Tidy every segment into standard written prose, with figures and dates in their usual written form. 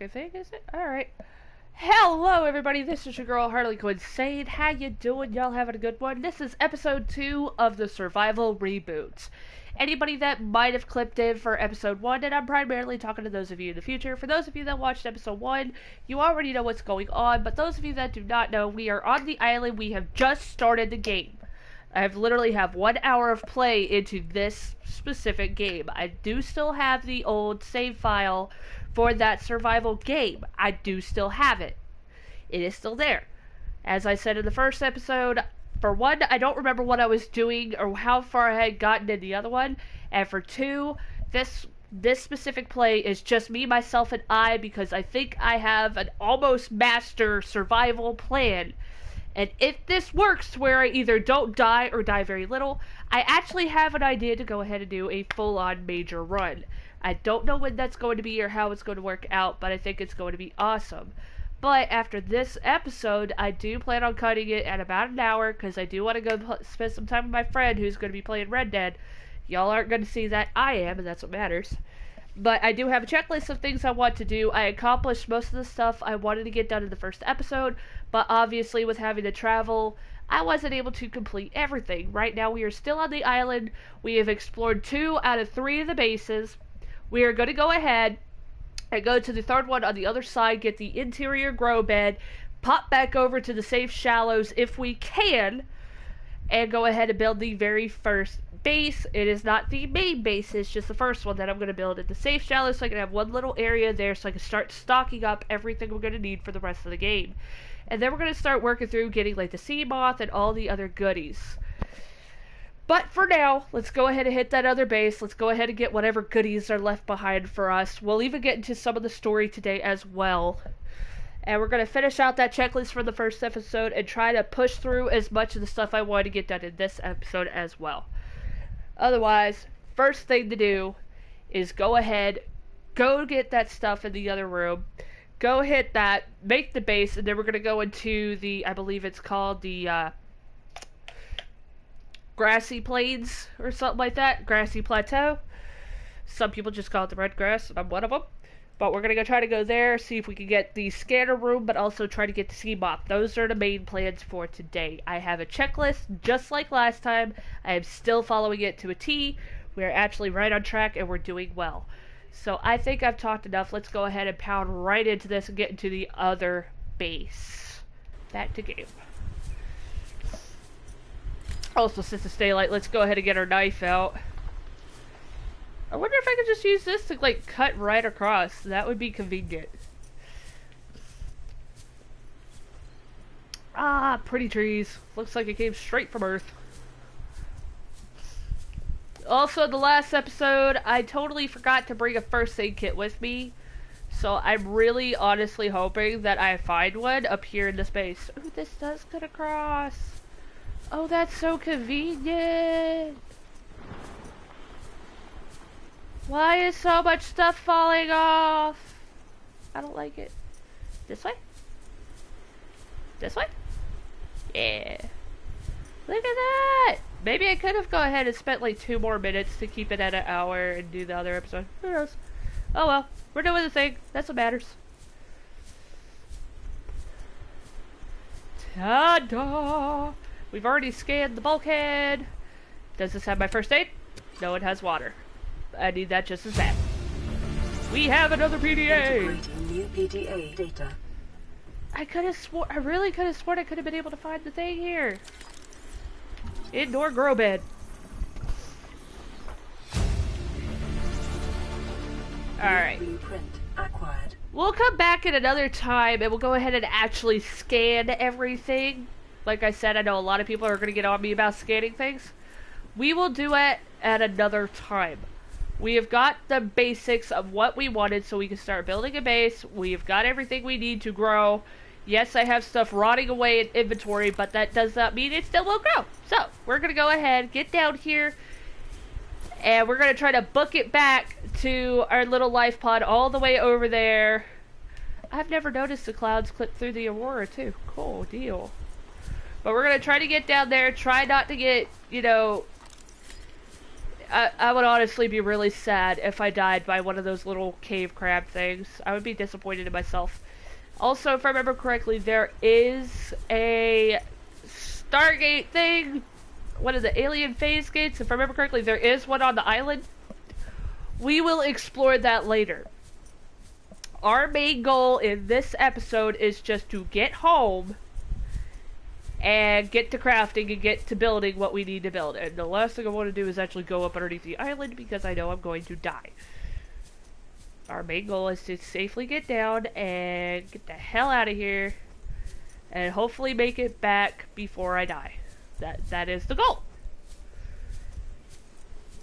I think, is it? Alright. Hello everybody, this is your girl HarleyQuinsane. How you doing? Y'all having a good one? This is episode 2 of the survival reboot. Anybody that might have clipped in for episode 1, and I'm primarily talking to those of you in the future. For those of you that watched episode 1, you already know what's going on, but those of you that do not know, we are on the island. We have just started the game. I literally have 1 hour of play into this specific game. I do still have the old save file for that survival game. I do still have it. It is still there. As I said in the first episode, for one, I don't remember what I was doing or how far I had gotten in the other one. And for two, this specific play is just me, myself, and I, because I think I have an almost master survival plan. And if this works to where I either don't die or die very little, I actually have an idea to go ahead and do a full-on major run. I don't know when that's going to be or how it's going to work out, but I think it's going to be awesome. But after this episode, I do plan on cutting it at about an hour, because I do want to go spend some time with my friend who's going to be playing Red Dead. Y'all aren't going to see that. I am, and that's what matters. But I do have a checklist of things I want to do. I accomplished most of the stuff I wanted to get done in the first episode, but obviously with having to travel, I wasn't able to complete everything. Right now we are still on the island. We have explored 2 out of 3 of the bases. We are going to go ahead and go to the third one on the other side, get the interior grow bed, pop back over to the safe shallows if we can, and go ahead and build the very first base. It is not the main base, it's just the first one that I'm going to build at the safe shallows, so I can have one little area there so I can start stocking up everything we're going to need for the rest of the game. And then we're going to start working through getting like the sea moth and all the other goodies. But for now, let's go ahead and hit that other base. Let's go ahead and get whatever goodies are left behind for us. We'll even get into some of the story today as well. And we're going to finish out that checklist for the first episode and try to push through as much of the stuff I want to get done in this episode as well. Otherwise, first thing to do is go ahead, go get that stuff in the other room. Go hit that, make the base, and then we're going to go into the, I believe it's called the, grassy plains or something like that. Grassy plateau. Some people just call it the red grass, and I'm one of them. But we're going to try to go there, see if we can get the scanner room, but also try to get the sea moth. Those are the main plans for today. I have a checklist, just like last time. I am still following it to a T. We are actually right on track, and we're doing well. So I think I've talked enough. Let's go ahead and pound right into this and get into the other base. Back to game. Also, since it's daylight, let's go ahead and get our knife out. I wonder if I could just use this to, like, cut right across. That would be convenient. Ah, pretty trees. Looks like it came straight from Earth. Also, in the last episode, I totally forgot to bring a first aid kit with me. So I'm really honestly hoping that I find one up here in this base. Ooh, this does cut across. Oh, that's so convenient. Why is so much stuff falling off? I don't like it. This way? This way? Yeah. Look at that! Maybe I could have gone ahead and spent like 2 more minutes to keep it at an hour and do the other episode. Who knows? Oh well. We're doing the thing. That's what matters. Ta-da! We've already scanned the bulkhead. Does this have my first aid? No, it has water. I need that just as bad. We have another PDA! New PDA data. I really could have sworn I could have been able to find the thing here. Indoor grow bed. Alright. Blueprint acquired. We'll come back at another time and we'll go ahead and actually scan everything. Like I said, I know a lot of people are going to get on me about scanning things. We will do it at another time. We have got the basics of what we wanted so we can start building a base. We've got everything we need to grow. Yes, I have stuff rotting away in inventory, but that does not mean it still won't grow. So, we're going to go ahead, get down here, and we're going to try to book it back to our little life pod all the way over there. I've never noticed the clouds clip through the aurora, too. Cool deal. But we're going to try to get down there, try not to get, you know, I would honestly be really sad if I died by one of those little cave crab things. I would be disappointed in myself. Also, if I remember correctly, there is a Stargate thing. One of the alien phase gates. If I remember correctly, there is one on the island. We will explore that later. Our main goal in this episode is just to get home and get to crafting and get to building what we need to build. And the last thing I want to do is actually go up underneath the island because I know I'm going to die. Our main goal is to safely get down and get the hell out of here and hopefully make it back before I die. That is the goal.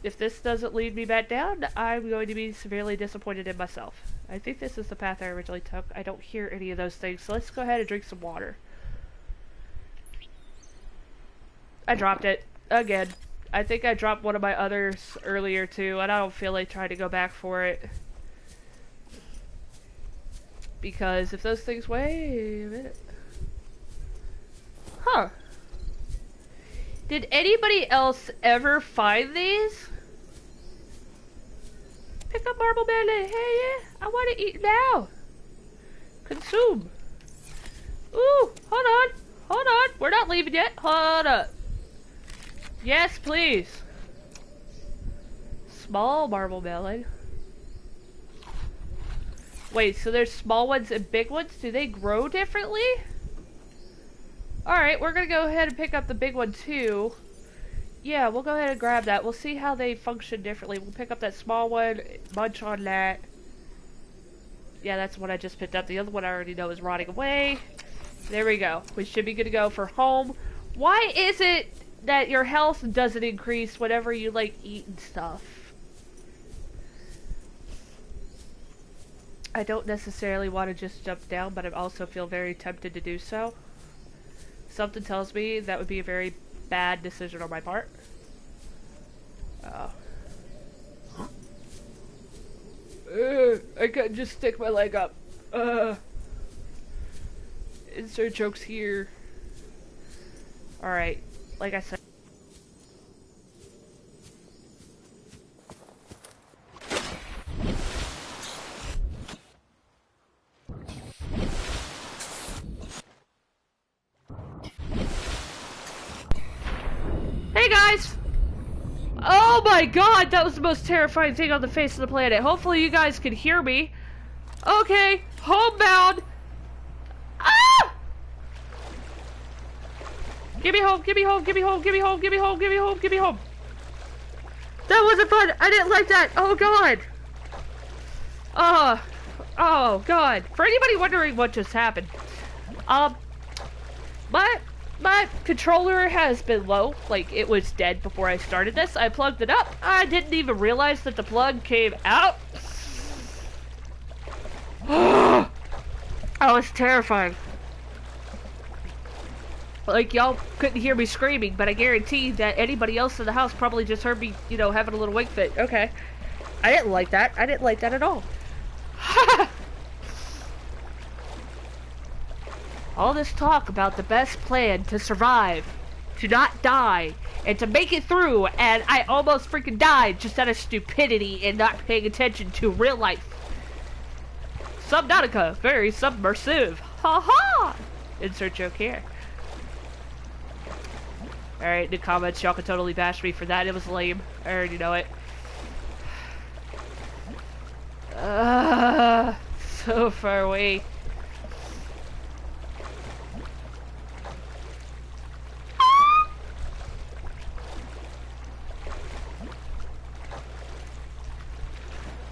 If this doesn't lead me back down, I'm going to be severely disappointed in myself. I think this is the path I originally took. I don't hear any of those things, so let's go ahead and drink some water. I dropped it. Again. I think I dropped one of my others earlier too, and I don't feel like trying to go back for it. Because if those things... Wait a minute. Huh. Did anybody else ever find these? Pick up marble belly. Hey, yeah. I want to eat now. Consume. Ooh, hold on. Hold on. We're not leaving yet. Hold up. Yes, please. Small marble melon. Wait, so there's small ones and big ones? Do they grow differently? Alright, we're gonna go ahead and pick up the big one too. Yeah, we'll go ahead and grab that. We'll see how they function differently. We'll pick up that small one, munch on that. Yeah, that's what I just picked up. The other one I already know is rotting away. There we go. We should be good to go for home. Why is it that your health doesn't increase whenever you, like, eat and stuff? I don't necessarily want to just jump down, but I also feel very tempted to do so. Something tells me that would be a very bad decision on my part. Oh. I couldn't just stick my leg up. Insert jokes here. Alright, like I said. Hey guys! Oh my god, that was the most terrifying thing on the face of the planet. Hopefully you guys can hear me. Okay, homebound! Ah! Give me home, give me home, give me home, give me home, give me home, give me home, give me home. That wasn't fun. I didn't like that. Oh god. Oh god. For anybody wondering what just happened, my controller has been low. Like, it was dead before I started this. I plugged it up. I didn't even realize that the plug came out. I was terrified. Like, y'all couldn't hear me screaming, but I guarantee that anybody else in the house probably just heard me, you know, having a little wink fit. Okay. I didn't like that. I didn't like that at all. All this talk about the best plan to survive, to not die, and to make it through, and I almost freaking died just out of stupidity and not paying attention to real life. Subnautica, very submersive. Ha ha! Insert joke here. Alright, in the comments, y'all can totally bash me for that. It was lame. I already know it. So far away.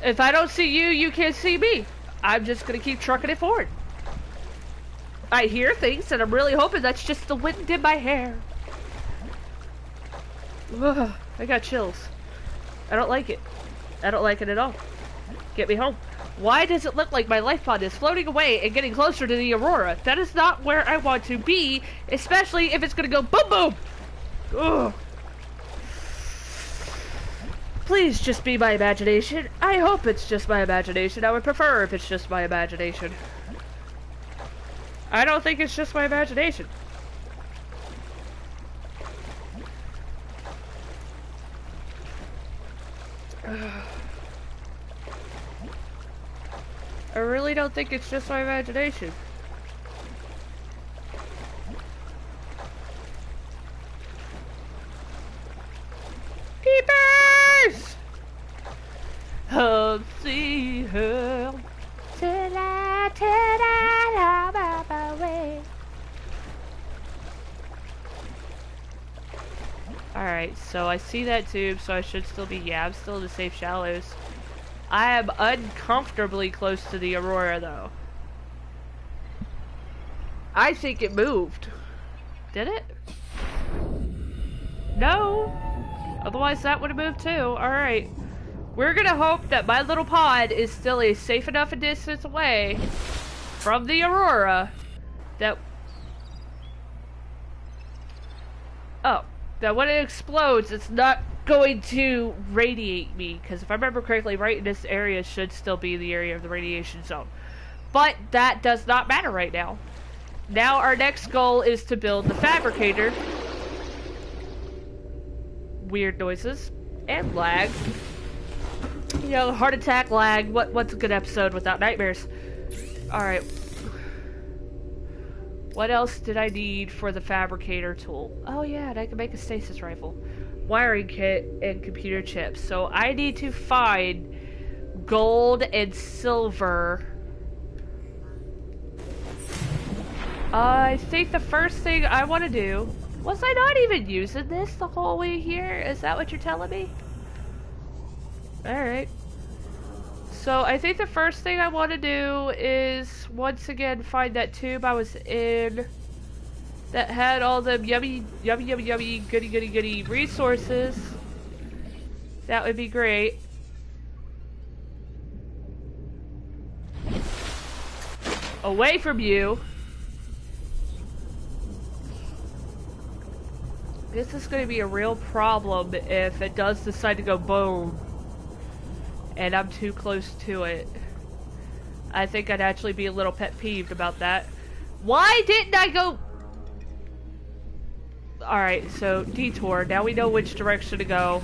If I don't see you, you can't see me. I'm just gonna keep trucking it forward. I hear things, and I'm really hoping that's just the wind in my hair. Ugh, I got chills. I don't like it. I don't like it at all. Get me home. Why does it look like my life pod is floating away and getting closer to the aurora? That is not where I want to be, especially if it's gonna go boom boom! Ugh. Please just be my imagination. I hope it's just my imagination. I would prefer if it's just my imagination. I don't think it's just my imagination. I really don't think it's just my imagination. Peepers! I'll see her till I out my way. Alright, so I see that tube, so I should still be, yeah, I'm still in the safe shallows. I am uncomfortably close to the Aurora, though. I think it moved. Did it? No. Otherwise, that would have moved too. Alright. We're gonna hope that my little pod is still a safe enough a distance away from the Aurora that... Oh. That when it explodes, it's not going to radiate me. Because if I remember correctly, right in this area should still be the area of the radiation zone. But that does not matter right now. Now our next goal is to build the fabricator. Weird noises. And lag. You know, heart attack, lag. What's a good episode without nightmares? Alright. What else did I need for the fabricator tool? Oh yeah, and I can make a stasis rifle. Wiring kit and computer chips. So I need to find gold and silver. I think the first thing I want to do... Was I not even using this the whole way here? Is that what you're telling me? Alright. So I think the first thing I want to do is once again find that tube I was in that had all the yummy goody resources. That would be great. Away from you. This is going to be a real problem if it does decide to go boom. And I'm too close to it. I think I'd actually be a little pet peeved about that. Why didn't I go... Alright, so detour. Now we know which direction to go.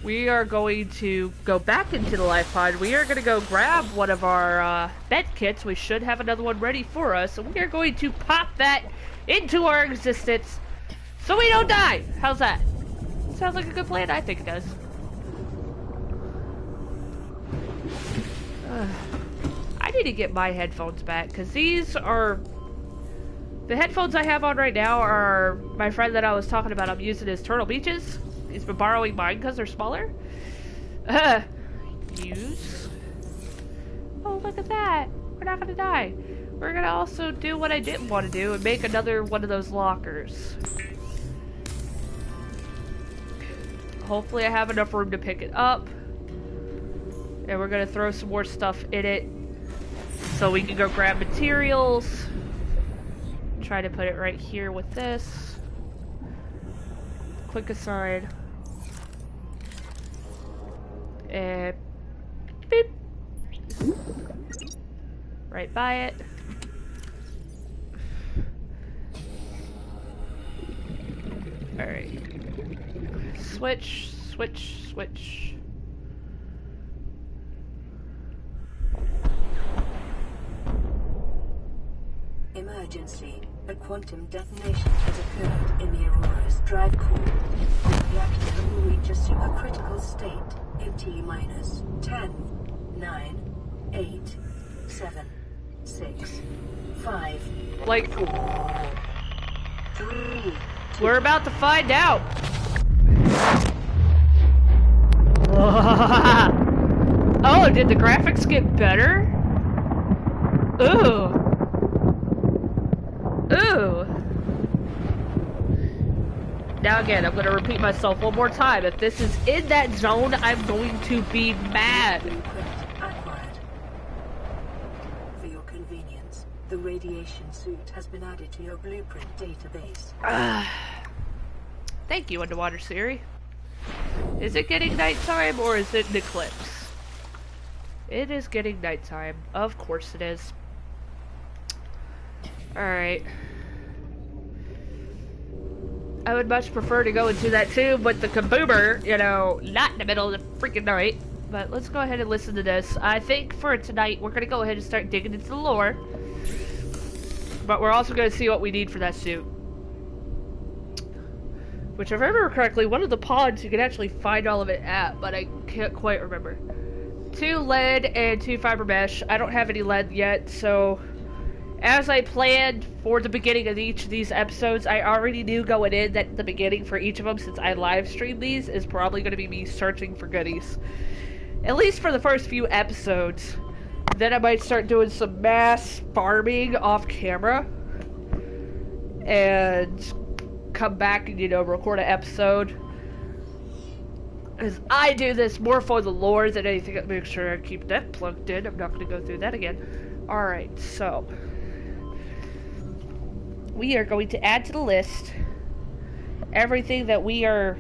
We are going to go back into the life pod. We are going to go grab one of our med kits. We should have another one ready for us. And we are going to pop that into our existence so we don't die. How's that? Sounds like a good plan. I think it does. I need to get my headphones back, because these are... The headphones I have on right now are my friend that I was talking about. I'm using his Turtle Beaches. He's been borrowing mine because they're smaller. Use. Oh, look at that. We're not going to die. We're going to also do what I didn't want to do and make another one of those lockers. Hopefully I have enough room to pick it up. And we're gonna throw some more stuff in it so we can go grab materials. Try to put it right here with this. Quick aside. And beep. Right by it. Alright. Switch, switch, switch. Emergency. A quantum detonation has occurred in the Aurora's drive core. The reactor will reach a supercritical state in T-minus 10, 9, 8, 7, 6, 5, Like, 4, 3, we're about to find out. Oh, did the graphics get better? Ooh. Ooh. Now again, I'm going to repeat myself one more time. If this is in that zone, I'm going to be mad. acquired. For your convenience, the radiation suit has been added to your blueprint database. Thank you, Underwater Siri. Is it getting nighttime or is it an eclipse? It is getting nighttime. Of course it is. Alright. I would much prefer to go into that too, but the kaboomer, you know, not in the middle of the freaking night. But let's go ahead and listen to this. I think for tonight, we're going to go ahead and start digging into the lore. But we're also going to see what we need for that suit. Which, if I remember correctly, one of the pods you can actually find all of it at, but I can't quite remember. 2 lead and 2 fiber mesh. I don't have any lead yet, so as I planned for the beginning of each of these episodes, I already knew going in that the beginning for each of them, since I live stream these, is probably going to be me searching for goodies. At least for the first few episodes. Then I might start doing some mass farming off camera. And come back and, you know, record an episode. Because I do this more for the lore than anything. Make sure I keep that plugged in. I'm not going to go through that again. Alright, so we are going to add to the list everything that we are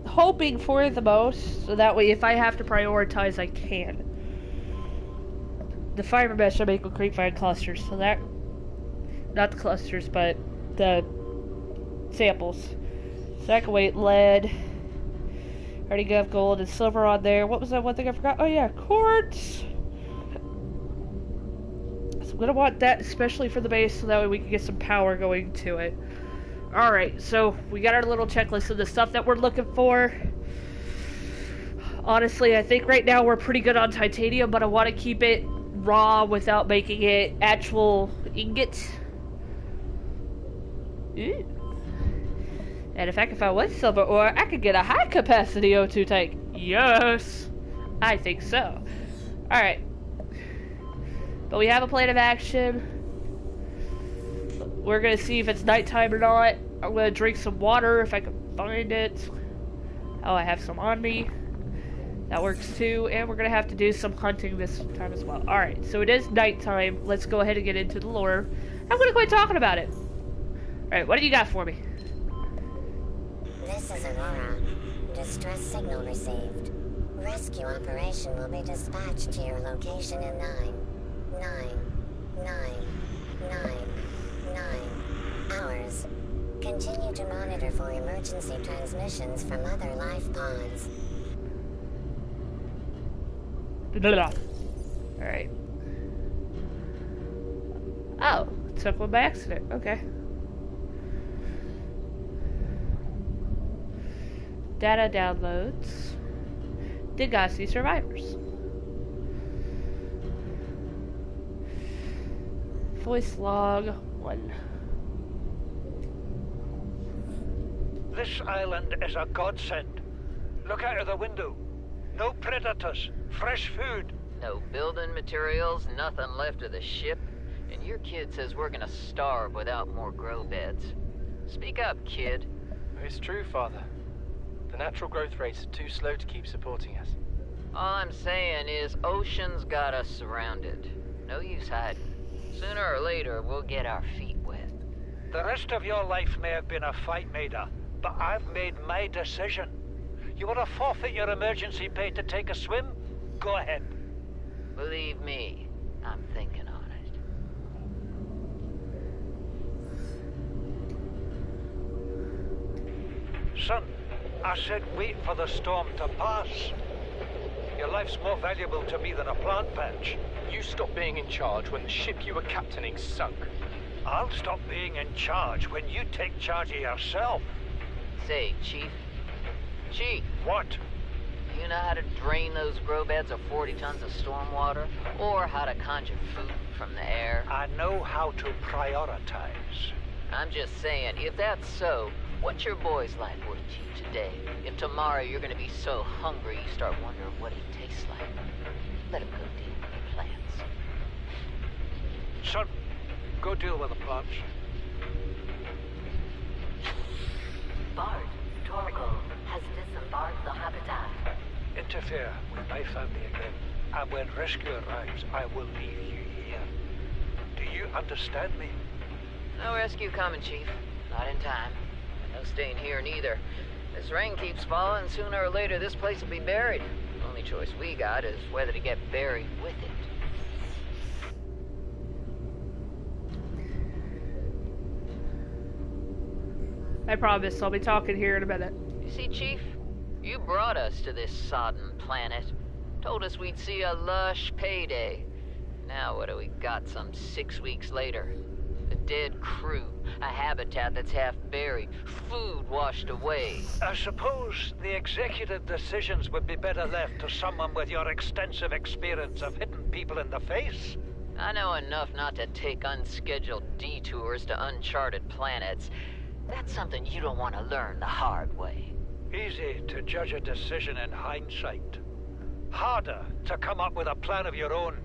hoping for the most, so that way if I have to prioritize, I can. The fiber mesh I make with grapevine clusters, so that, not the clusters, but the samples. Second weight, lead. Already got gold and silver on there. What was that one thing I forgot? Oh yeah, quartz. So I'm gonna want that especially for the base, so that way we can get some power going to it. Alright, so we got our little checklist of the stuff that we're looking for. Honestly, I think right now we're pretty good on titanium, but I want to keep it raw without making it actual ingots. Ooh. And in fact, if I was silver ore, I could get a high capacity O2 tank. Yes! I think so. Alright. But we have a plan of action. We're gonna see if it's nighttime or not. I'm gonna drink some water if I can find it. Oh, I have some on me. That works too. And we're gonna have to do some hunting this time as well. Alright, so it is nighttime. Let's go ahead and get into the lore. I'm gonna quit talking about it. Alright, what do you got for me? This is Aurora. Distress signal received. Rescue operation will be dispatched to your location in 9 hours. Continue to monitor for emergency transmissions from other life pods. Alright. Oh, took one by accident. Okay. Data downloads. Degassi survivors. Voice log 1. This island is a godsend. Look out of the window. No predators, fresh food. No building materials, nothing left of the ship, and your kid says we're gonna starve without more grow beds. Speak up, kid. It's true, Father. The natural growth rates are too slow to keep supporting us. All I'm saying is ocean's got us surrounded. No use hiding. Sooner or later, we'll get our feet wet. The rest of your life may have been a fight, Maida, but I've made my decision. You want to forfeit your emergency pay to take a swim? Go ahead. Believe me, I'm thinking on it. Son, I said wait for the storm to pass. Your life's more valuable to me than a plant patch. You stopped being in charge when the ship you were captaining sunk. I'll stop being in charge when you take charge of yourself. Say, Chief. Chief! What? Do you know how to drain those grow beds of 40 tons of storm water? Or how to conjure food from the air? I know how to prioritize. I'm just saying, if that's so, what's your boy's life worth to you today? If tomorrow you're gonna be so hungry you start wondering what he tastes like, let him go deal with the plants. Son, go deal with the plants. Bard, Torgal has disembarked the habitat. Interfere with my family again, and when rescue arrives, I will leave you here. Do you understand me? No rescue coming, Chief. Not in time. No staying here neither. This rain keeps falling, sooner or later this place will be buried. The only choice we got is whether to get buried with it. I promise, I'll be talking here in a minute. You see, Chief? You brought us to this sodden planet. Told us we'd see a lush payday. Now what do we got some 6 weeks later? A dead crew, a habitat that's half buried, food washed away. I suppose the executive decisions would be better left to someone with your extensive experience of hitting people in the face. I know enough not to take unscheduled detours to uncharted planets. That's something you don't want to learn the hard way. Easy to judge a decision in hindsight. Harder to come up with a plan of your own.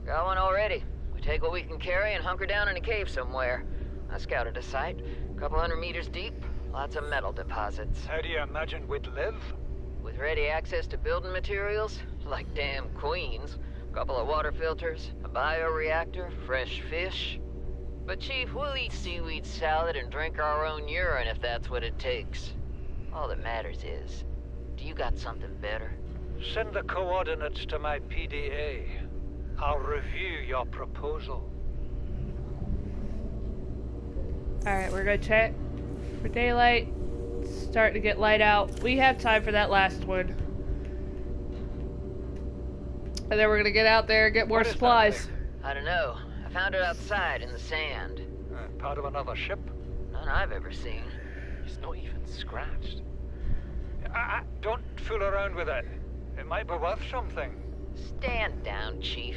Got one already. We take what we can carry and hunker down in a cave somewhere. I scouted a site, a couple 100 meters deep, lots of metal deposits. How do you imagine we'd live? With ready access to building materials, like damn queens, a couple of water filters, a bioreactor, fresh fish. But Chief, we'll eat seaweed salad and drink our own urine if that's what it takes. All that matters is, do you got something better? Send the coordinates to my PDA. I'll review your proposal. Alright, we're gonna check for daylight. It's starting to get light out. We have time for that last one. And then we're gonna get out there and get more supplies. I don't know. I found it outside in the sand. Part of another ship? None I've ever seen. It's not even scratched. Don't fool around with it. It might be worth something. Stand down, Chief.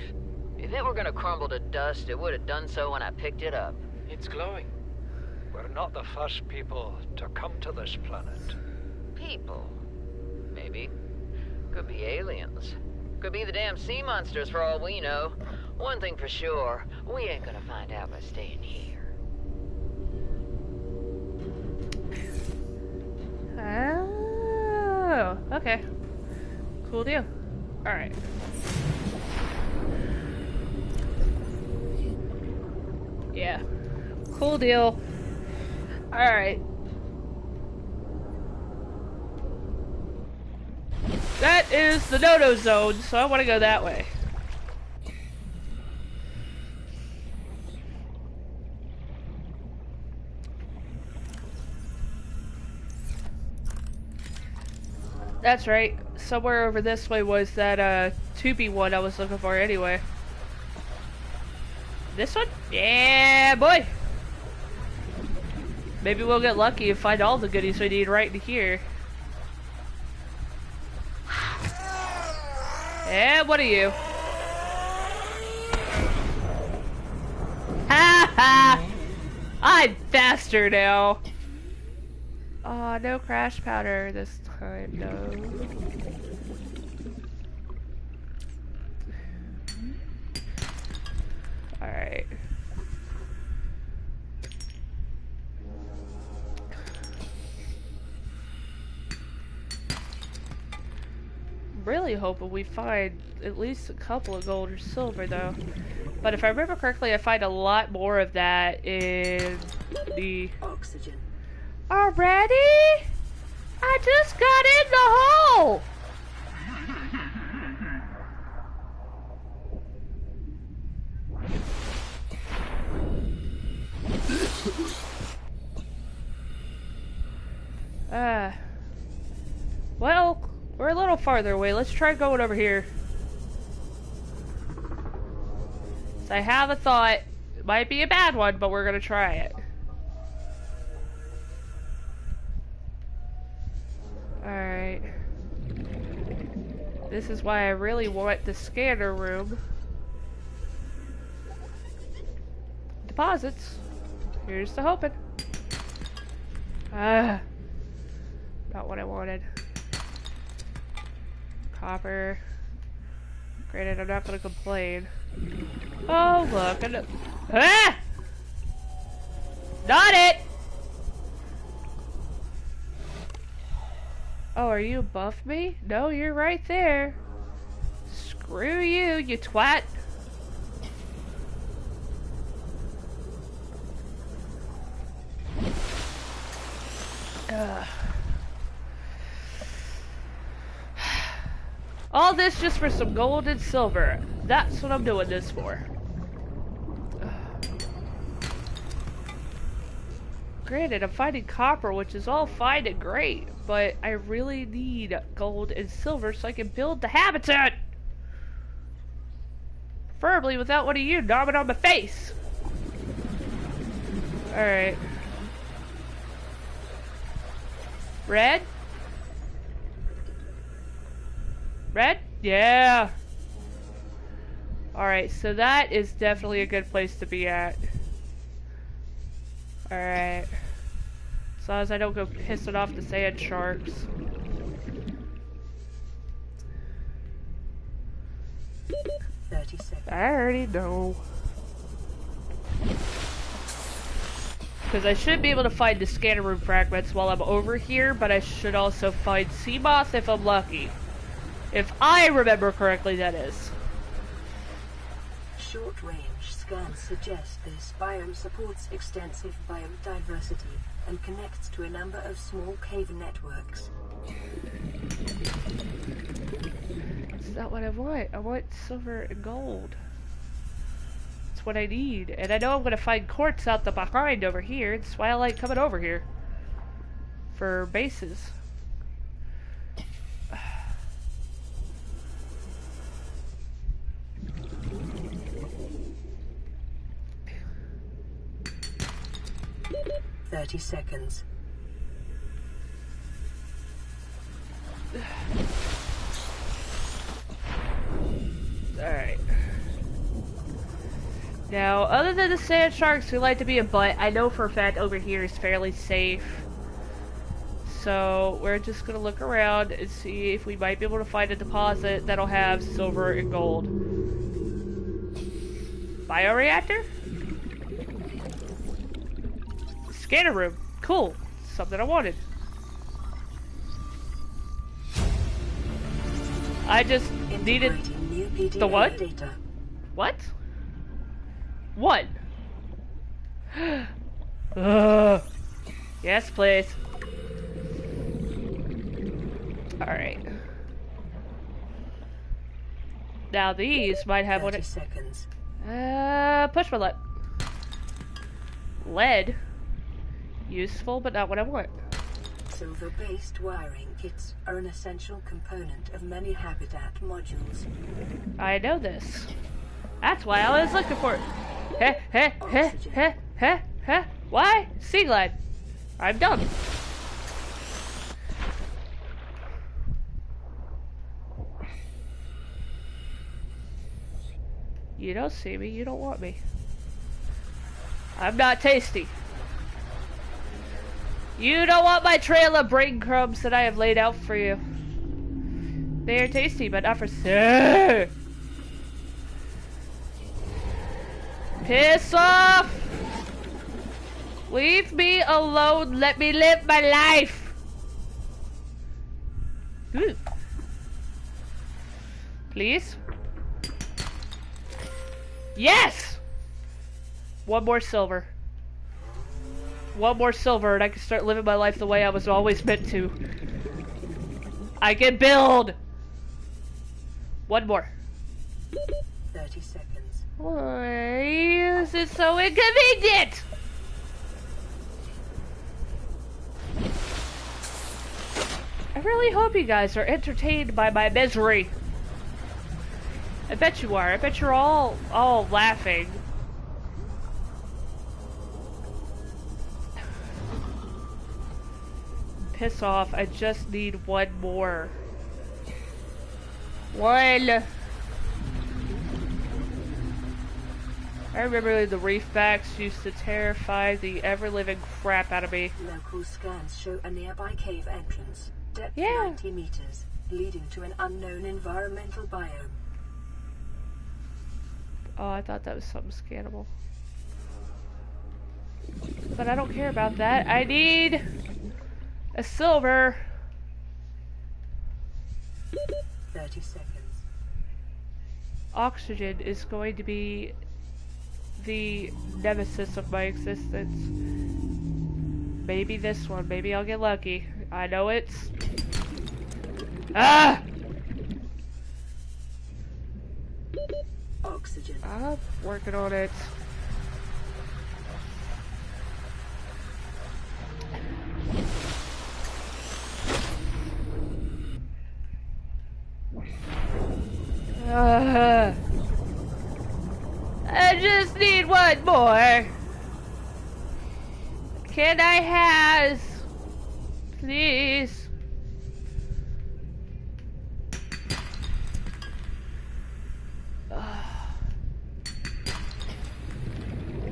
If it were gonna crumble to dust, it would have done so when I picked it up. It's glowing. We're not the first people to come to this planet. People. Maybe. Could be aliens. Could be the damn sea monsters for all we know. One thing for sure, we ain't gonna find out by staying here. Oh, okay. Cool deal. Alright. Yeah. Cool deal. Alright. That is the no-no zone, so I want to go that way. That's right. Somewhere over this way was that 2B one I was looking for anyway. This one? Yeah, boy! Maybe we'll get lucky and find all the goodies we need right in here. And what are you? Ha ha! I'm faster now! Aw, no crash powder this time, no. Alright. Really hoping we find at least a couple of gold or silver though. But if I remember correctly, I find a lot more of that in the... Oxygen. Already? I just got in the hole! Well, we're a little farther away. Let's try going over here. So I have a thought. It might be a bad one, but we're gonna try it. Alright. This is why I really want the scanner room. Deposits. Here's the hoping. Not what I wanted. Copper. Granted, I'm not gonna complain. Oh, look. Ah! Not it! Oh, are you above me? No, you're right there. Screw you, you twat. All this just for some gold and silver. That's what I'm doing this for. Granted, I'm finding copper, which is all fine and great, but I really need gold and silver so I can build the habitat! Preferably without one of you knobbing on my face! Alright. Red? Red? Yeah! Alright, so that is definitely a good place to be at. Alright. As long as I don't go pissing off the sand sharks. I already know. Because I should be able to find the scanner room fragments while I'm over here, but I should also find sea moth if I'm lucky. If I remember correctly, that is. Short-range scans suggest this biome supports extensive biodiversity and connects to a number of small cave networks. That's not what I want. I want silver and gold. That's what I need. And I know I'm going to find quartz out the behind over here. That's why I like coming over here. For bases. "30 seconds. Alright. Now, other than the sand sharks who like to be a butt, I know for a fact over here is fairly safe. So, we're just gonna look around and see if we might be able to find a deposit that'll have silver and gold. Bioreactor? Scanner room. Cool. Something I wanted. I just needed the what? Data. What? What? Yes, please. Alright. Now these might have 30 what it... seconds. Push my luck. Lead. Useful, but not what I want. Silver-based wiring kits are an essential component of many habitat modules. I know this. That's why I was looking for it. Heh, heh, heh, heh, heh, heh. Why? Sea glide. I'm done. You don't see me, you don't want me. I'm not tasty. You don't want my trail of breadcrumbs that I have laid out for you. They are tasty, but not for sale. Piss off! Leave me alone. Let me live my life. Ooh. Please? Yes! One more silver. One more silver and I can start living my life the way I was always meant to. I can build! One more. 30 seconds. Why is it so inconvenient? I really hope you guys are entertained by my misery. I bet you are. I bet you're all laughing. Piss off. I just need one more. One. I remember the reefbacks used to terrify the ever-living crap out of me. Local scans show a nearby cave entrance, depth 90 meters, leading to an unknown environmental biome. Oh, I thought that was something scannable. But I don't care about that. I need a silver. 30 seconds. Oxygen is going to be the nemesis of my existence. Maybe this one. Maybe I'll get lucky. I know it's... Ah! Oxygen. I'm working on it. just need one more. Can I has? Please.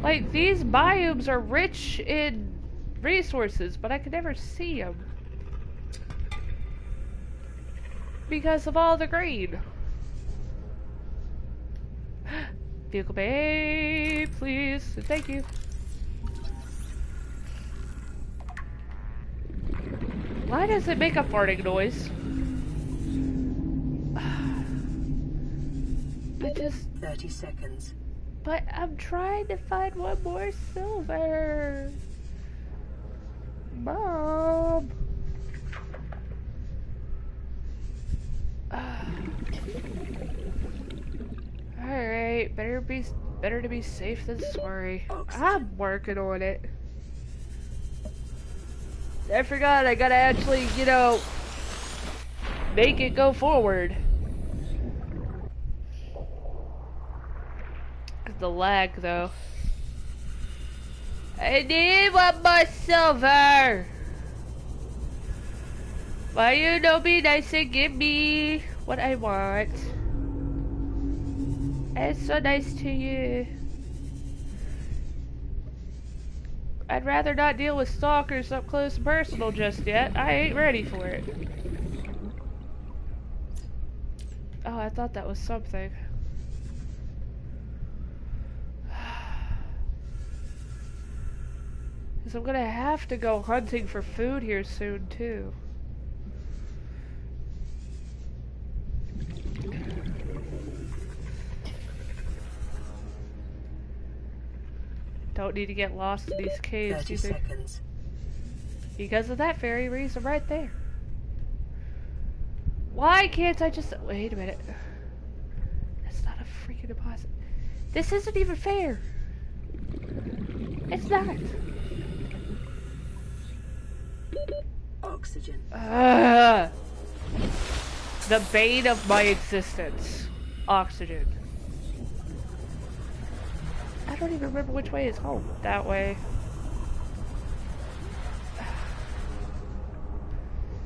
Like, these biomes are rich in resources, but I could never see them. Because of all the green. Vehicle bay, please. Thank you. Why does it make a farting noise? I just... 30 seconds. But I'm trying to find one more silver. Mom. Alright, better to be safe than sorry. I'm working on it. I forgot I gotta actually, you know, make it go forward. The lag, though. I need one more silver. Why you don't be nice and give me what I want? It's so nice to you. I'd rather not deal with stalkers up close and personal just yet. I ain't ready for it. Oh, I thought that was something. Because I'm gonna have to go hunting for food here soon, too. Don't need to get lost in these caves 30 either. seconds. Because of that very reason right there. Why can't I just... Wait a minute. That's not a freaking deposit. This isn't even fair. It's not. Oxygen. The bane of my existence. Oxygen. I don't even remember which way is home. That way.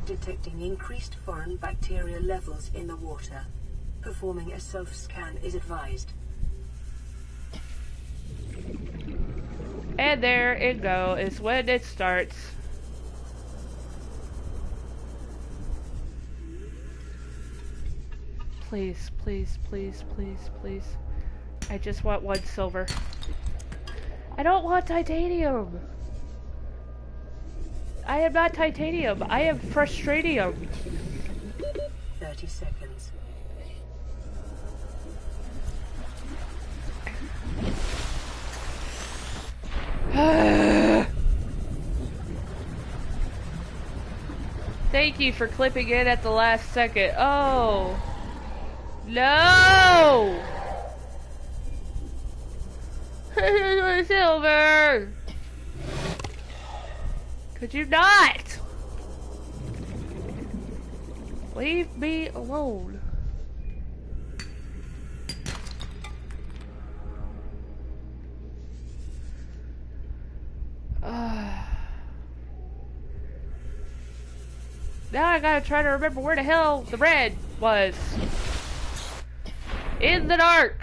Detecting increased foreign bacteria levels in the water. Performing a self-scan is advised. And there it goes. When it starts. Please, please, please, please, please. I just want one silver. I don't want titanium. I am not titanium. I am frustratium. 30 seconds. Thank you for clipping in at the last second. Oh. No! Silver! Could you not? Leave me alone. Now I gotta try to remember where the hell the red was. In the dark.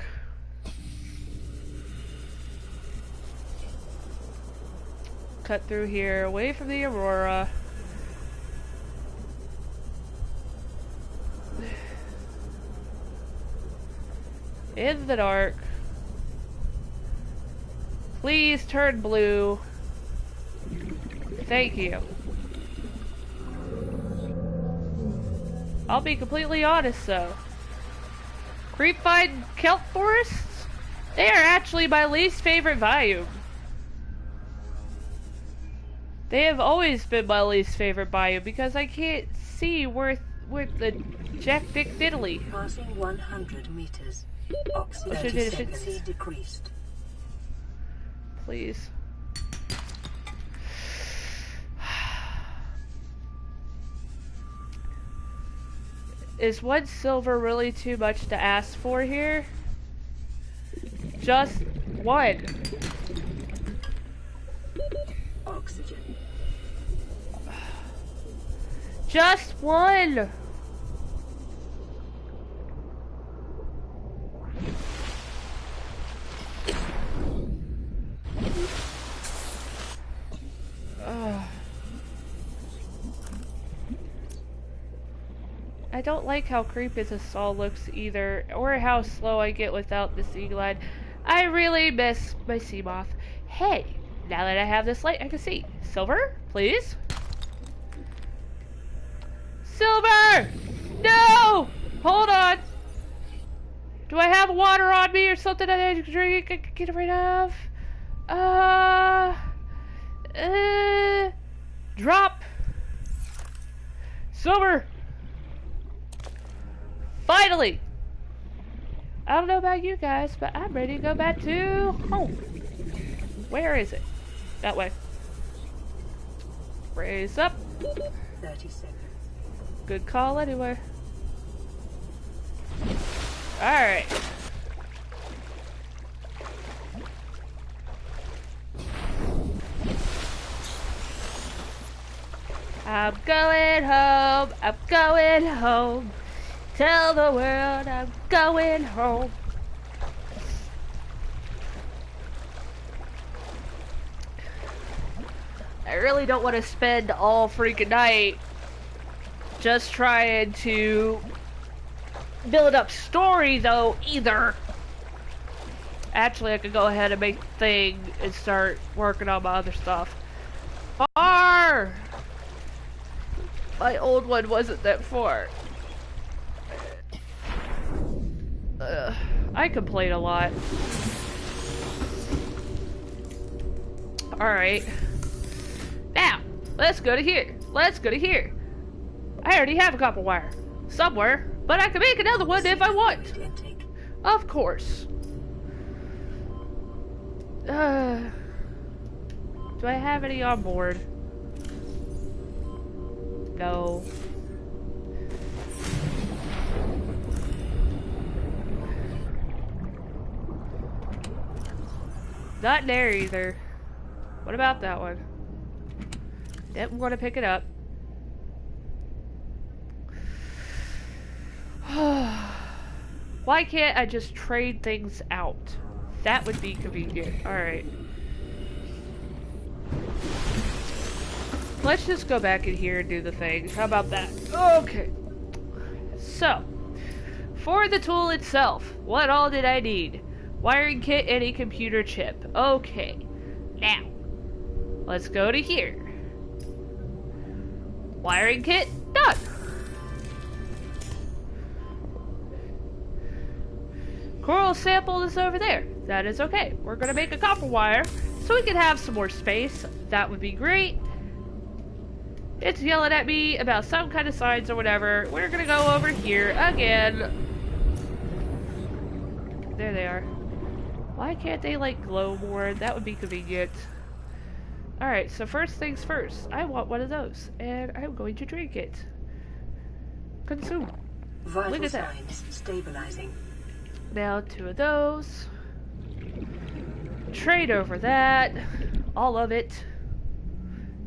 Cut through here, away from the Aurora. In the dark. Please turn blue. Thank you. I'll be completely honest though. Creepvine kelp forests? They are actually my least favorite biome. They have always been my least favorite biome because I can't see where the jack dick diddly. Passing 100 meters. Oxygen efficiency decreased. Please. Is one silver really too much to ask for here? Just One. Oxygen. Just one. I don't like how creepy this all looks either, or how slow I get without the sea glide. I really miss my sea moth. Hey, now that I have this light, I can see. Silver, please? Silver! No! Hold on. Do I have water on me or something that I can drink I can get rid of? Drop. Silver! Finally! I don't know about you guys, but I'm ready to go back to home. Where is it? That way. Raise up. 30 seconds. Good call anyway. Alright. I'm going home. I'm going home. Tell the world I'm going home. I really don't want to spend all freaking night just trying to build up story though either. Actually, I could go ahead and make the thing and start working on my other stuff. Far! My old one wasn't that far. I complain a lot. Alright. Now, let's go to here. Let's go to here. I already have a copper wire. Somewhere. But I can make another one if I want. Of course. Do I have any on board? No. Not there either. What about that one? Didn't want to pick it up. Why can't I just trade things out? That would be convenient. Alright. Let's just go back in here and do the thing. How about that? Okay. So, for the tool itself, what all did I need? Wiring kit and a computer chip. Okay. Now, let's go to here. Wiring kit, done. Coral sample is over there. That is okay. We're gonna make a copper wire so we can have some more space. That would be great. It's yelling at me about some kind of signs or whatever. We're gonna go over here again. There they are. Why can't they like glow more? That would be convenient. Alright, so first things first. I want one of those. And I'm going to drink it. Consume. Vital Look at that. signs stabilizing. Now 2 of those. Trade over that. All of it.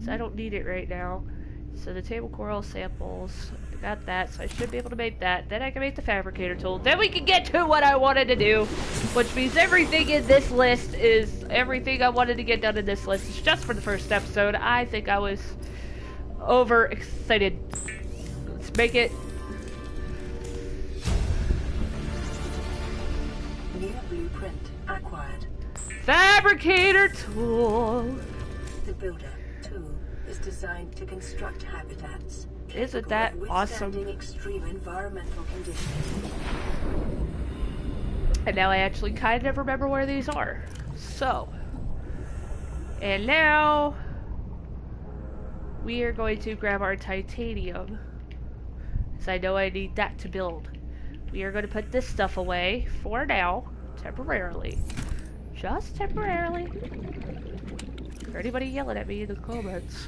So I don't need it right now. So the table coral samples. I got that, so I should be able to make that. Then I can make the fabricator tool. Then we can get to what I wanted to do. Which means everything in this list is everything I wanted to get done in this list. It's just for the first episode. I think I was overexcited. Let's make it. New blueprint acquired. Fabricator tool. The builder tool is designed to construct habitats. Isn't that awesome? Withstanding extreme environmental conditions. And now I actually kind of remember where these are. So. And now we are going to grab our titanium. Because I know I need that to build. We are going to put this stuff away for now. Temporarily. Just temporarily. For anybody yelling at me in the comments.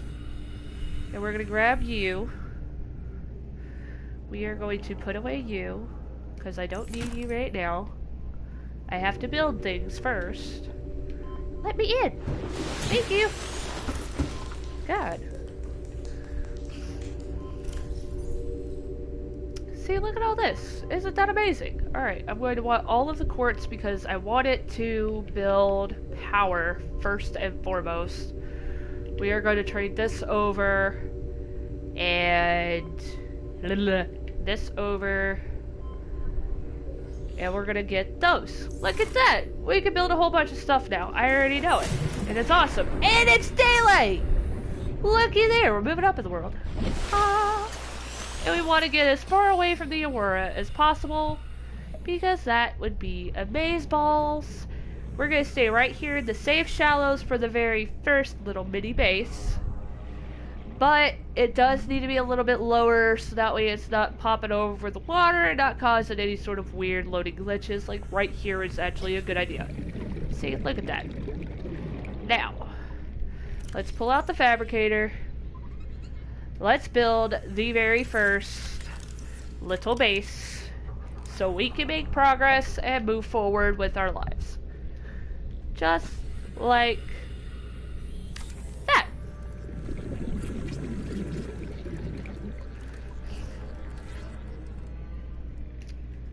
And we're going to grab you. We are going to put away you. Because I don't need you right now. I have to build things first. Let me in! Thank you! God. See, look at all this. Isn't that amazing? Alright, I'm going to want all of the quartz because I want it to build power first and foremost. We are going to trade this over and this over. And we're gonna get those. Look at that! We can build a whole bunch of stuff now. I already know it. And it's awesome. And it's daylight! Looky there, we're moving up in the world. Ah. And we want to get as far away from the Aurora as possible, because that would be amazeballs. We're gonna stay right here in the safe shallows for the very first little mini base. But it does need to be a little bit lower so that way it's not popping over the water and not causing any sort of weird loading glitches. Like right here is actually a good idea. See, look at that. Now, let's pull out the fabricator. Let's build the very first little base so we can make progress and move forward with our lives. Just like that.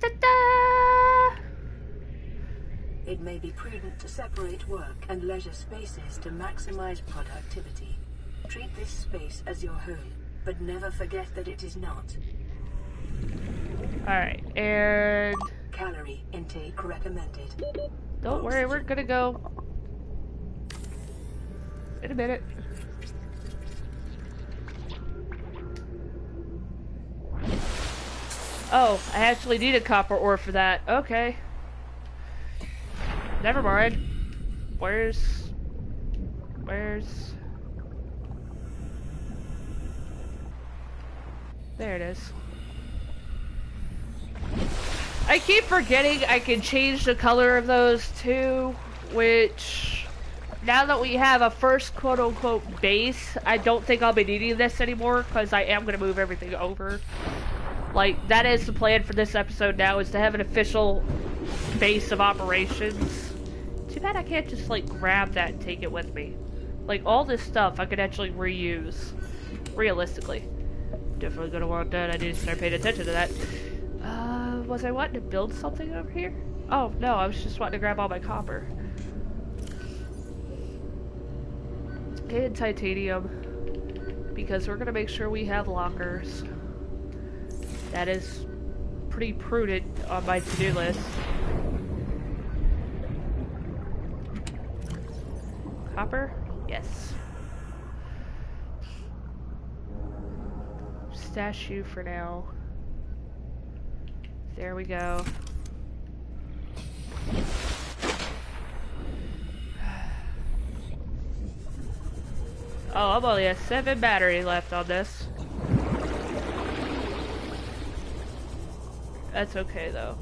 Ta-da! It may be prudent to separate work and leisure spaces to maximize productivity. Treat this space as your home, but never forget that it is not. Alright, and Calorie intake recommended. don't worry, we're gonna go in a minute. Oh, I actually need a copper ore for that. Okay. Never mind. Where's... There it is. I keep forgetting I can change the color of those too, which... Now that we have a first quote-unquote base, I don't think I'll be needing this anymore, because I am going to move everything over. Like, that is the plan for this episode now, is to have an official base of operations. Too bad I can't just, like, grab that and take it with me. Like, all this stuff I could actually reuse. Realistically. Definitely gonna want that. I need to start paying attention to that. Was I wanting to build something over here? Oh, no, I was just wanting to grab all my copper. And titanium. Because we're gonna make sure we have lockers. That is pretty prudent on my to-do list. Copper? Yes. Stash you for now. There we go. Oh, I'm only at 7 battery left on this. That's okay though.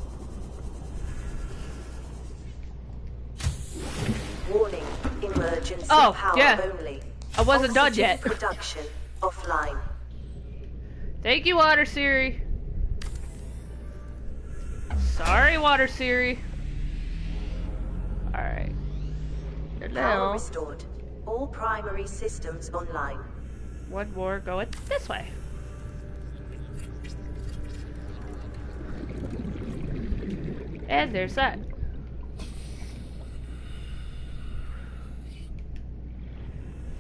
Warning, emergency Oh, power yeah. only. I wasn't done Oxygen yet. Production offline. Thank you, Water Siri. Sorry, Water Siri. Alright. Power Now, restored. All primary systems online. one more going this way. And there's that.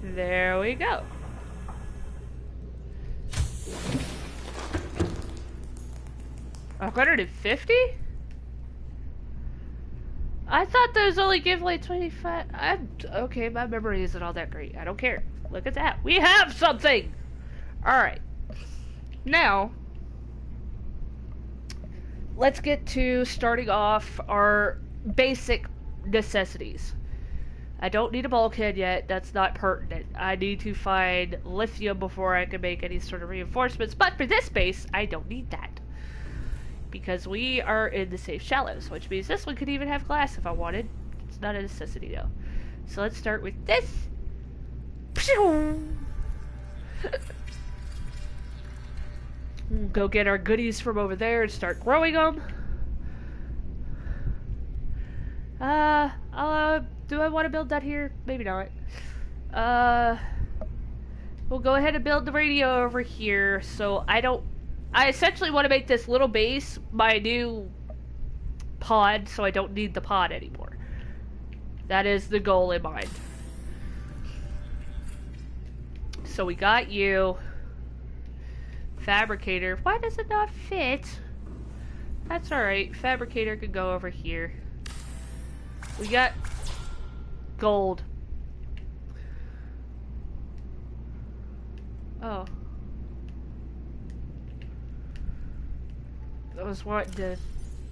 There we go. $150? I thought those only give like 25. Okay, my memory isn't all that great. I don't care. Look at that. We have something! Alright. Now, let's get to starting off our basic necessities. I don't need a bulkhead yet. That's not pertinent. I need to find lithium before I can make any sort of reinforcements. But for this base, I don't need that. Because we are in the safe shallows, which means this one could even have glass if I wanted. It's not a necessity though. So let's start with this. Go get our goodies from over there and start growing them. Do I want to build that here? Maybe not. We'll go ahead and build the radio over here, so I essentially want to make this little base my new pod, so I don't need the pod anymore. That is the goal in mind. So we got you. Fabricator. Why does it not fit? That's alright. Fabricator could go over here. We got gold. Oh. I was wanting to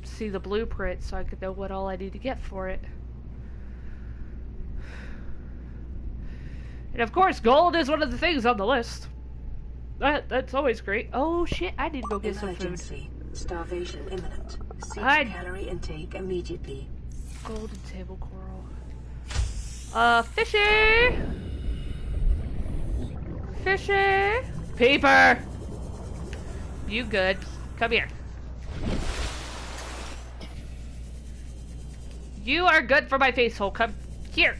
see the blueprint so I could know what all I need to get for it. And of course, gold is one of the things on the list. That's always great. Oh shit, I need to go get some food. Starvation imminent. Cease Hide. calorie intake immediately. Golden table coral. Fishy! Fishy! Paper! You good. Come here. You are good for my face hole. Come here.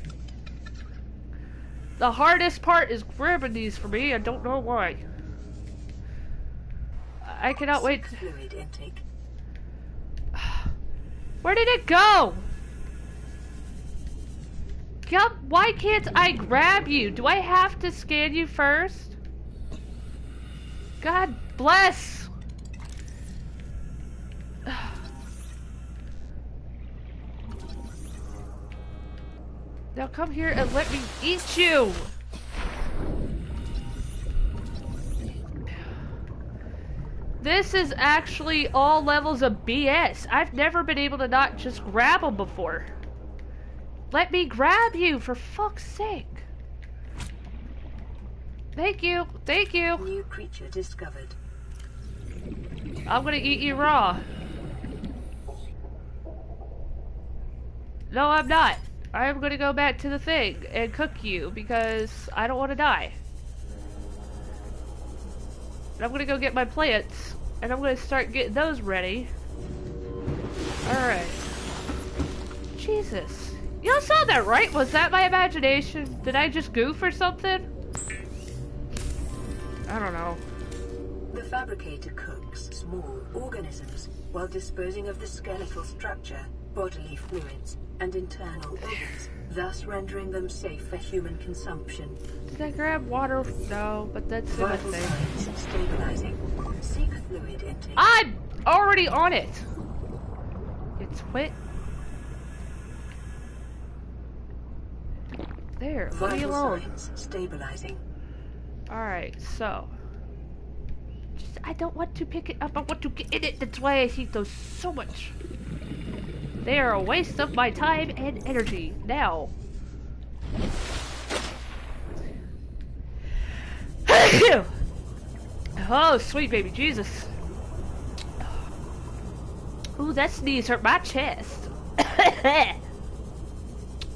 The hardest part is grabbing these for me. I don't know why. I cannot wait. Fluid intake. Where did it go? Yup, why can't I grab you? Do I have to scan you first? God bless. Now come here and let me eat you. This is actually all levels of BS. I've never been able to not just grab them before. Let me grab you, for fuck's sake. Thank you. Thank you. New creature discovered. I'm gonna eat you raw. No, I'm not. I'm gonna go back to the thing and cook you because I don't want to die. And I'm gonna go get my plants and I'm gonna start getting those ready. Alright. Jesus. Y'all saw that, right? Was that my imagination? Did I just goof or something? I don't know. The fabricator cooks small organisms while disposing of the skeletal structure, bodily fluids, and internal organs, thus rendering them safe for human consumption. Did I grab water? No, but that's the Vital thing. signs stabilizing. Seek fluid intake. I'm already on it. It's wet. There, leave me Vital alone. signs stabilizing. Alright, so. I don't want to pick it up, I want to get in it. That's why I hate those so much. They are a waste of my time and energy. Now. Oh, sweet baby Jesus. Ooh, that sneeze hurt my chest. I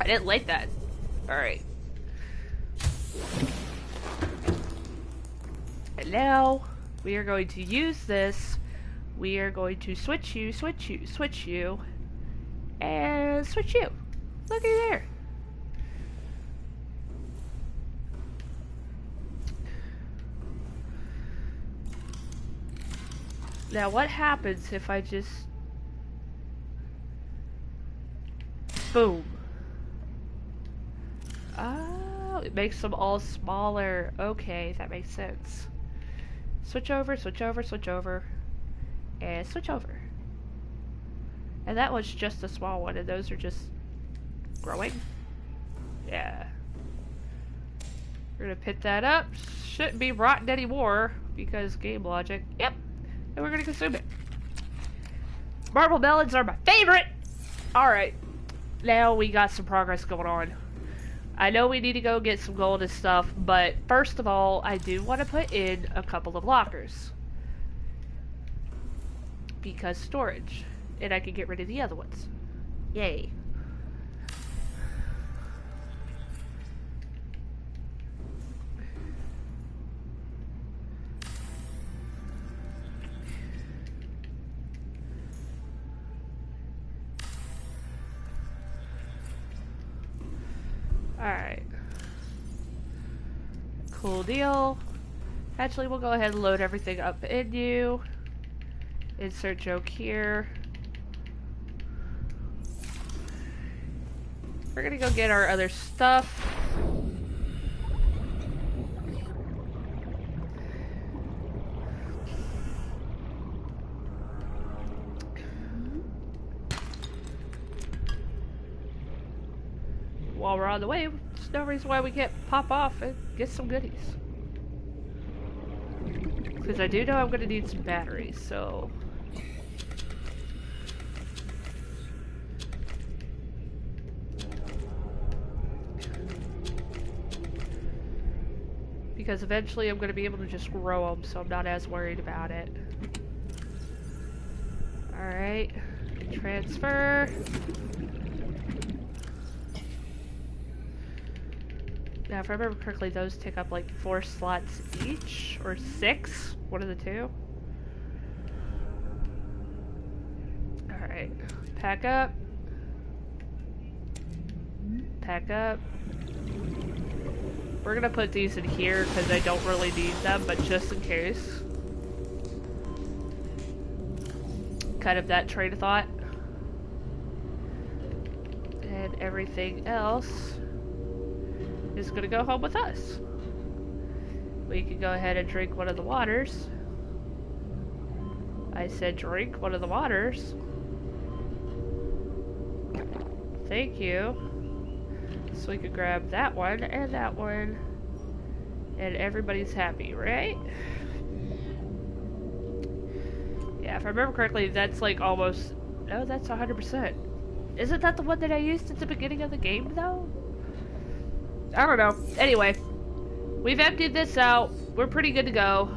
didn't like that. Alright. And now, we are going to use this. We are going to switch you, switch you, switch you, and switch you. Looky there. Now, what happens if I just... Boom. Oh, it makes them all smaller. Okay, that makes sense. Switch over, switch over, switch over, and switch over. And that one's just a small one, and those are just growing. Yeah. We're gonna pick that up. Shouldn't be rotten anymore, because game logic. Yep. And we're gonna consume it. Marble melons are my favorite! Alright. Now we got some progress going on. I know we need to go get some gold and stuff, but first of all, I do want to put in a couple of lockers. Because storage. And I can get rid of the other ones. Yay. Alright. Cool deal. Actually, we'll go ahead and load everything up in you. Insert joke here. We're gonna go get our other stuff. While we're on the way, there's no reason why we can't pop off and get some goodies. Because I do know I'm gonna need some batteries, so... Because eventually I'm gonna be able to just grow them, so I'm not as worried about it. Alright. Transfer. Now, if I remember correctly, those take up like 4 slots each, or 6, one of the two. Alright, pack up. Pack up. We're gonna put these in here because I don't really need them, but just in case. Kind of that train of thought. And everything else is gonna go home with us. We can go ahead and drink one of the waters. I said drink one of the waters. Thank you. So we could grab that one and that one. And everybody's happy, right? Yeah, if I remember correctly, that's like almost... No, that's 100%. Isn't that the one that I used at the beginning of the game, though? I don't know. Anyway, we've emptied this out. We're pretty good to go.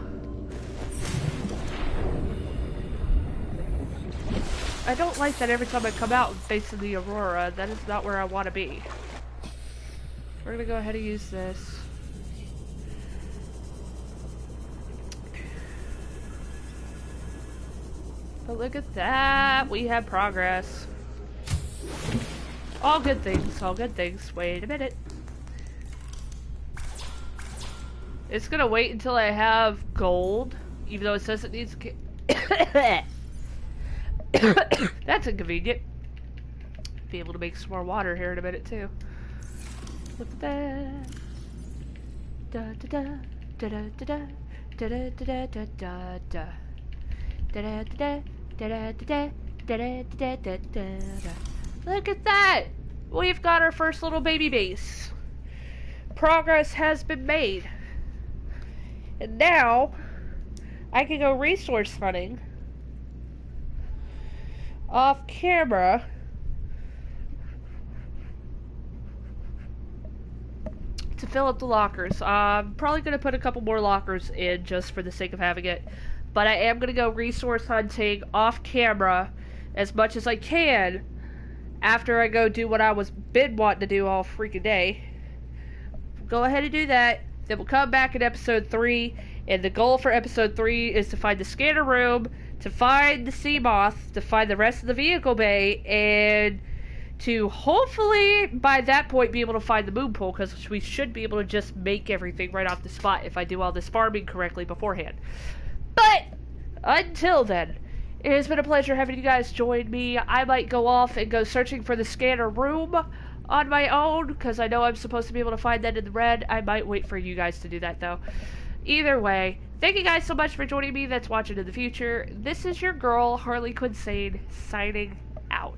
I don't like that every time I come out and face the Aurora. That is not where I want to be. We're gonna go ahead and use this. But look at that. We have progress. All good things. All good things. Wait a minute. It's gonna wait until I have gold, even though it says it needs to That's inconvenient. Be able to make some more water here in a minute too. Look at that. Da da da da da da da da da da da da da da da da da da da da. Look at that! We've got our first little baby base. Progress has been made. And now, I can go resource hunting off camera to fill up the lockers. I'm probably going to put a couple more lockers in just for the sake of having it. But I am going to go resource hunting off camera as much as I can after I go do what I was been wanting to do all freaking day. Go ahead and do that. Then we'll come back in episode 3, and the goal for episode 3 is to find the scanner room, to find the sea moth, to find the rest of the vehicle bay, and to hopefully by that point be able to find the moon pool, because we should be able to just make everything right off the spot if I do all this farming correctly beforehand. But until then, it has been a pleasure having you guys join me. I might go off and go searching for the scanner room on my own, because I know I'm supposed to be able to find that in the red. I might wait for you guys to do that, though. Either way, thank you guys so much for joining me that's watching in the future. This is your girl, HarleyQuinsane, signing out.